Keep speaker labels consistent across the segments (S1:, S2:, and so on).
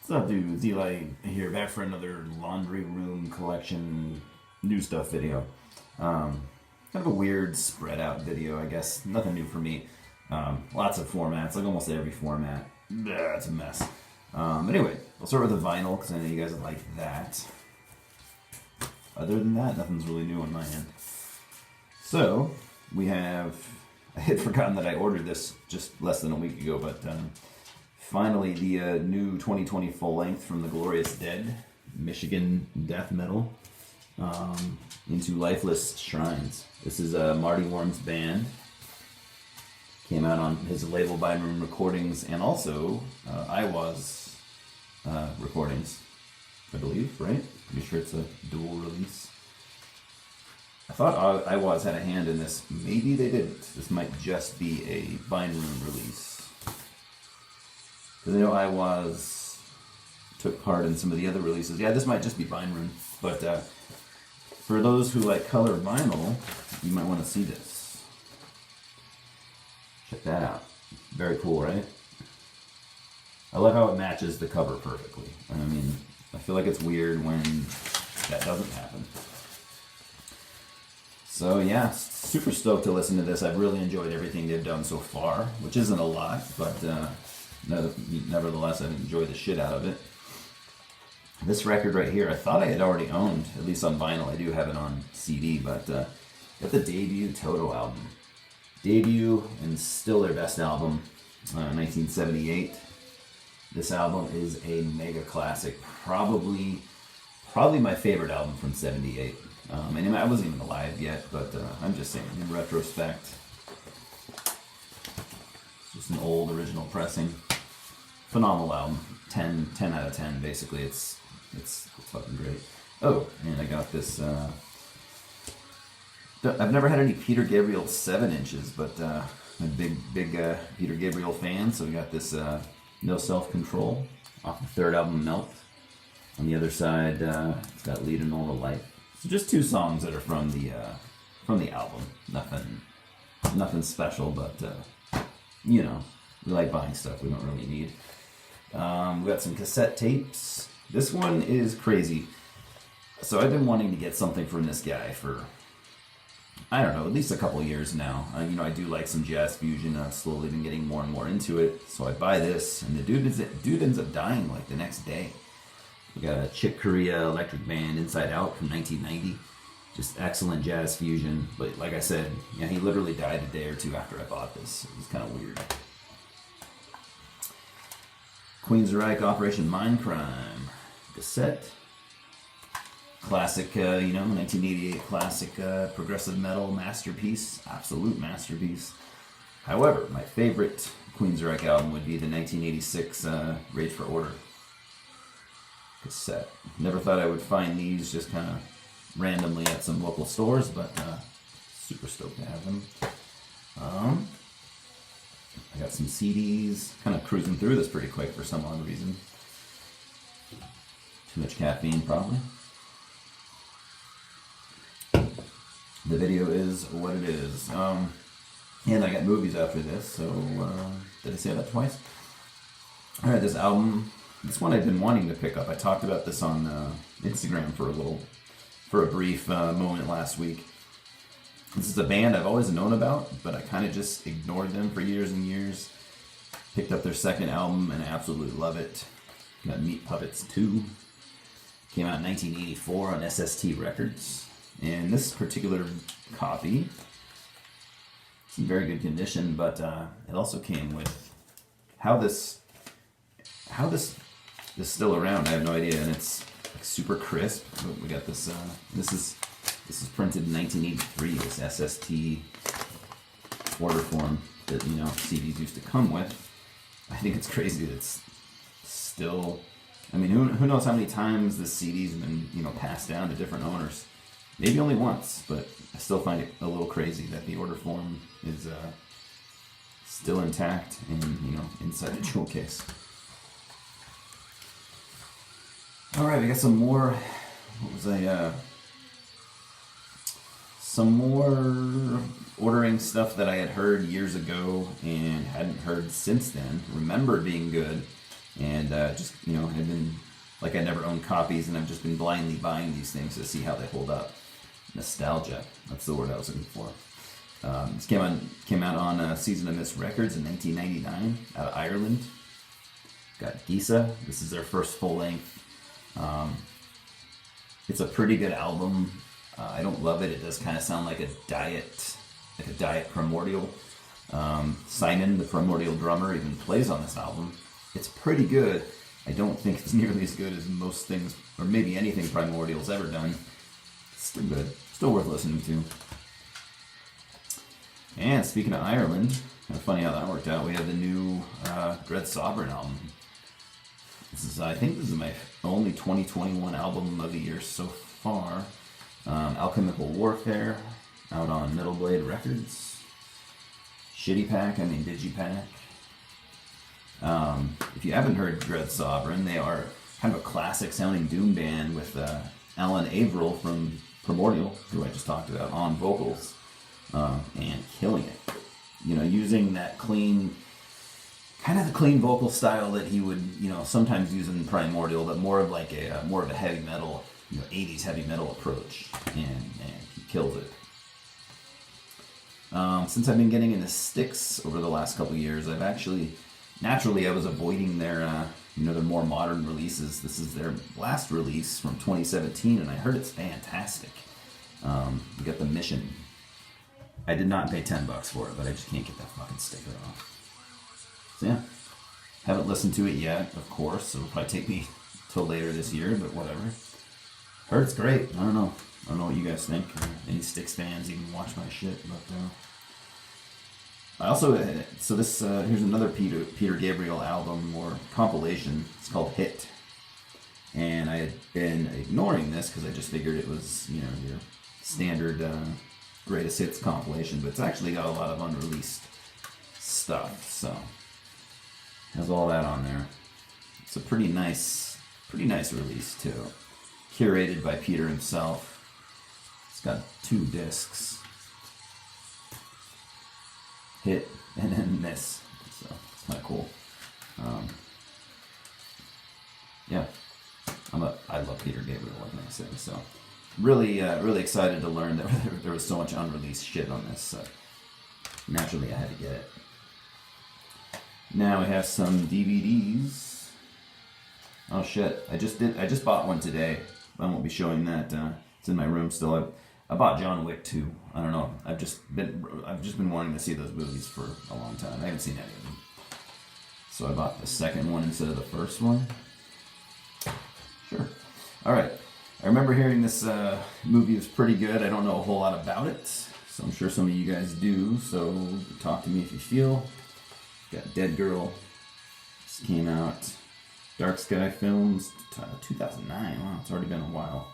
S1: What's up, dudes? Eli here, back for another laundry room collection new stuff video. Kind of a weird spread out video, I guess. Nothing new for me. Lots of formats, like almost every format. It's a mess. Anyway, we'll start with the vinyl because I know you guys like that. Other than that, nothing's really new on my end. So we have. I had forgotten that I ordered this just less than a week ago, but finally the new 2020 full length from the Glorious Dead, Michigan death metal, into Lifeless Shrines. This is Marty Worm's band. Came out on his label By Room Recordings and also Iwas Recordings, I believe, right? Pretty sure it's a dual release. I thought Iwas had a hand in this. Maybe they didn't. This might just be a Vine Room release. Because I know Iwas took part in some of the other releases. Yeah, this might just be Vine Room. But for those who like color vinyl, you might want to see this. Check that out. Very cool, right? I love how it matches the cover perfectly. I mean, I feel like it's weird when that doesn't happen. So yeah, super stoked to listen to this. I've really enjoyed everything they've done so far, which isn't a lot, but nevertheless, I've enjoyed the shit out of it. This record right here, I thought I had already owned, at least on vinyl. I do have it on CD, but got the debut Toto album. Debut and still their best album, 1978. This album is a mega classic, probably my favorite album from '78. And I wasn't even alive yet, but I'm just saying, in retrospect, it's just an old original pressing. Phenomenal album. 10 out of 10, basically. It's fucking great. Oh, and I got this. I've never had any Peter Gabriel 7 inches, but I'm a big Peter Gabriel fan, so we got this No Self-Control off the third album, Melt. On the other side, it's got Lead a Normal Life. So just 2 songs that are from the album. Nothing special, but we like buying stuff we don't really need. We got some cassette tapes. This one is crazy. So I've been wanting to get something from this guy for, I don't know, at least a couple years now. I do like some jazz fusion. I've slowly been getting more and more into it. So I buy this, and the dude ends up dying like the next day. We got a Chick Corea electric band, Inside Out, from 1990. Just excellent jazz fusion. But like I said, he literally died a day or 2 after I bought this. It was kind of weird. Queensryche Operation Mindcrime cassette. Classic, 1988 classic progressive metal masterpiece. Absolute masterpiece. However, my favorite Queensryche album would be the 1986 Rage for Order cassette. Never thought I would find these just kind of randomly at some local stores, but super stoked to have them. I got some CDs, kind of cruising through this pretty quick for some odd reason. Too much caffeine, probably. The video is what it is. And I got movies after this, so did I say that twice? Alright, this album. This one I've been wanting to pick up. I talked about this on Instagram for a brief moment last week. This is a band I've always known about, but I kind of just ignored them for years and years. Picked up their second album and I absolutely love it. Got Meat Puppets 2. Came out in 1984 on SST Records. And this particular copy, it's in very good condition, but it also came with how this is still around. I have no idea, and it's like super crisp. We got this. This is printed in 1983. This SST order form that CDs used to come with. I think it's crazy that it's still. I mean, who knows how many times this CD's been passed down to different owners. Maybe only once, but I still find it a little crazy that the order form is still intact and inside the jewel case. All right, we got some more. Some more ordering stuff that I had heard years ago and hadn't heard since then. Remember being good. And just, I've been, like, I never owned copies, and I've just been blindly buying these things to see how they hold up. Nostalgia, that's the word I was looking for. This came out on Season of Mist Records in 1999 out of Ireland. Got Gisa. This is their first full length. It's a pretty good album. I don't love it. It does kind of sound like a diet Primordial. Simon, the Primordial drummer, even plays on this album. It's pretty good. I don't think it's nearly as good as most things, or maybe anything Primordial's ever done. It's still good. Still worth listening to. And speaking of Ireland, kind of funny how that worked out. We have the new Dread Sovereign album. I think this is my only 2021 album of the year so far. Alchemical Warfare, out on Metal Blade Records. Digipack. If you haven't heard Dread Sovereign, they are kind of a classic sounding doom band with Alan Averill from Primordial, who I just talked about, on vocals, and killing it. Using that clean vocal style that he would, sometimes use in Primordial, but more of a heavy metal, 80s heavy metal approach, and he kills it. Since I've been getting into Styx over the last couple of years, I've actually, naturally, I was avoiding their more modern releases. This is their last release from 2017, and I heard it's fantastic. You got The Mission. I did not pay $10 for it, but I just can't get that fucking sticker off. So yeah, haven't listened to it yet, of course. It'll probably take me till later this year, but whatever. Heard it's great. I don't know what you guys think. Any Styx fans even watch my shit, but I also here's another Peter Gabriel album or compilation. It's called Hit, and I had been ignoring this because I just figured it was your standard greatest hits compilation, but it's actually got a lot of unreleased stuff, so has all that on there. It's a pretty nice release too, curated by Peter himself. It's got 2 discs, Hit and then this, so it's kind of cool. Yeah, I love Peter Gabriel, like I said, so really excited to learn that there was so much unreleased shit on this, so naturally I had to get it. Now we have some DVDs. Oh shit, I just bought one today. I won't be showing that. It's in my room still. I bought John Wick 2. I don't know. I've just been wanting to see those movies for a long time. I haven't seen any of them. So I bought the second one instead of the first one. Sure. All right. I remember hearing this movie was pretty good. I don't know a whole lot about it, so I'm sure some of you guys do. So talk to me if you feel. Got Dead Girl. This came out. Dark Sky Films, 2009. Wow, it's already been a while.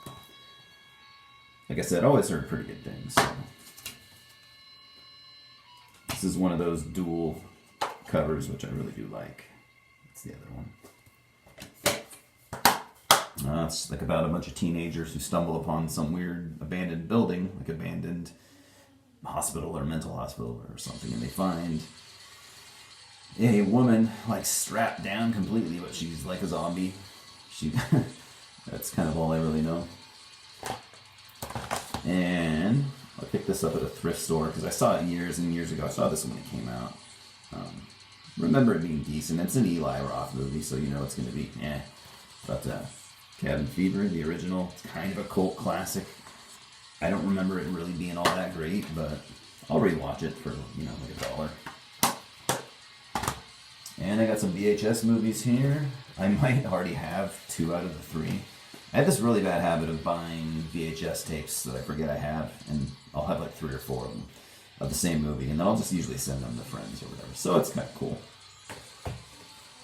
S1: Like I said, I always heard pretty good things. So. This is one of those dual covers, which I really do like. That's the other one. It's like about a bunch of teenagers who stumble upon some weird abandoned building, like abandoned hospital or mental hospital or something, and they find a woman like strapped down completely, but she's like a zombie. That's kind of all I really know. And I picked this up at a thrift store because I saw it years and years ago. I saw this when it came out. Remember it being decent. It's an Eli Roth movie, so you know it's going to be But Cabin Fever, the original, it's kind of a cult classic. I don't remember it really being all that great, but I'll rewatch it for, like $1. And I got some VHS movies here. I might already have 2 out of the 3. I have this really bad habit of buying VHS tapes that I forget I have, and I'll have like 3 or 4 of them of the same movie, and then I'll just usually send them to friends or whatever. So it's kind of cool.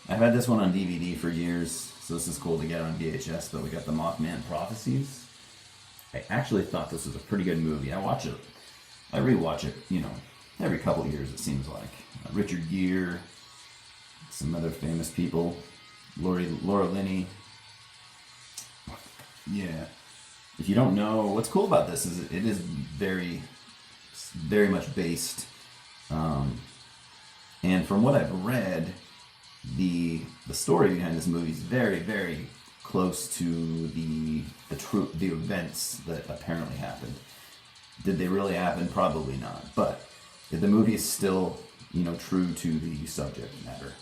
S1: I've had this one on DVD for years, so this is cool to get on VHS, but we got the Mothman Prophecies. I actually thought this was a pretty good movie. I rewatch it, every couple of years it seems like. Richard Gere, some other famous people, Laura Linney. Yeah. If you don't know, what's cool about this is it is very, very much based. And from what I've read, the story behind this movie is very, very close to the events that apparently happened. Did they really happen? Probably not. But the movie is still, true to the subject matter.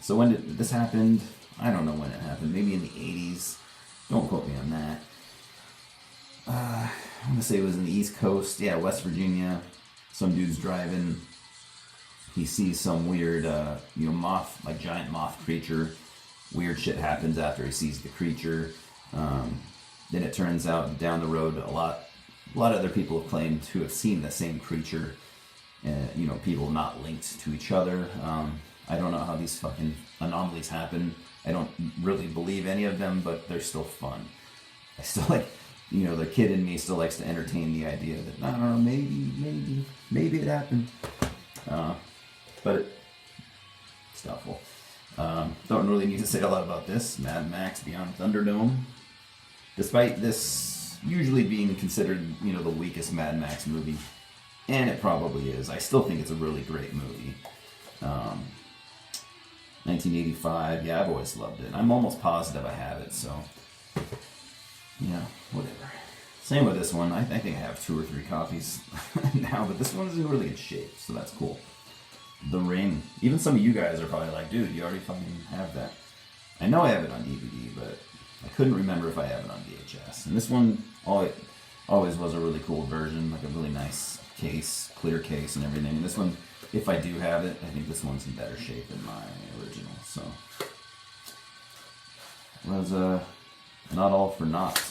S1: So when did this happen? I don't know when it happened. Maybe in the 80s. Don't quote me on that. I want to say it was in the East Coast. Yeah, West Virginia. Some dude's driving. He sees some weird, moth, like giant moth creature. Weird shit happens after he sees the creature. Then it turns out down the road, a lot of other people have claimed to have seen the same creature. People not linked to each other. I don't know how these fucking anomalies happen. I don't really believe any of them, but they're still fun. I still like, the kid in me still likes to entertain the idea that, I don't know, maybe it happened. But it's doubtful. Don't really need to say a lot about this. Mad Max Beyond Thunderdome. Despite this usually being considered, the weakest Mad Max movie, and it probably is, I still think it's a really great movie. 1985, yeah, I've always loved it. I'm almost positive I have it, so, whatever. Same with this one. I think I have 2 or 3 copies now, but this one is in really good shape, so that's cool. The Ring. Even some of you guys are probably like, dude, you already fucking have that. I know I have it on DVD, but I couldn't remember if I have it on VHS. And this one always was a really cool version, like a really nice case, clear case and everything. And this one, if I do have it, I think this one's in better shape than my original. So, it was not all for naught.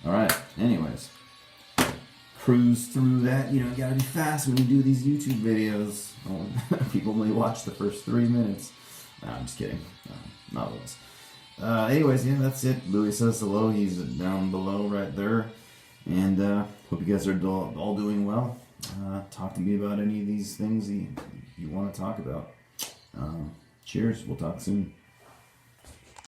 S1: Alright, anyways. Cruise through that, gotta be fast when you do these YouTube videos. People only watch the first 3 minutes. Nah, I'm just kidding. Not always. Anyways, yeah, that's it. Louis says hello. He's down below right there. And hope you guys are all doing well. Talk to me about any of these things you want to talk about. Cheers. We'll talk soon.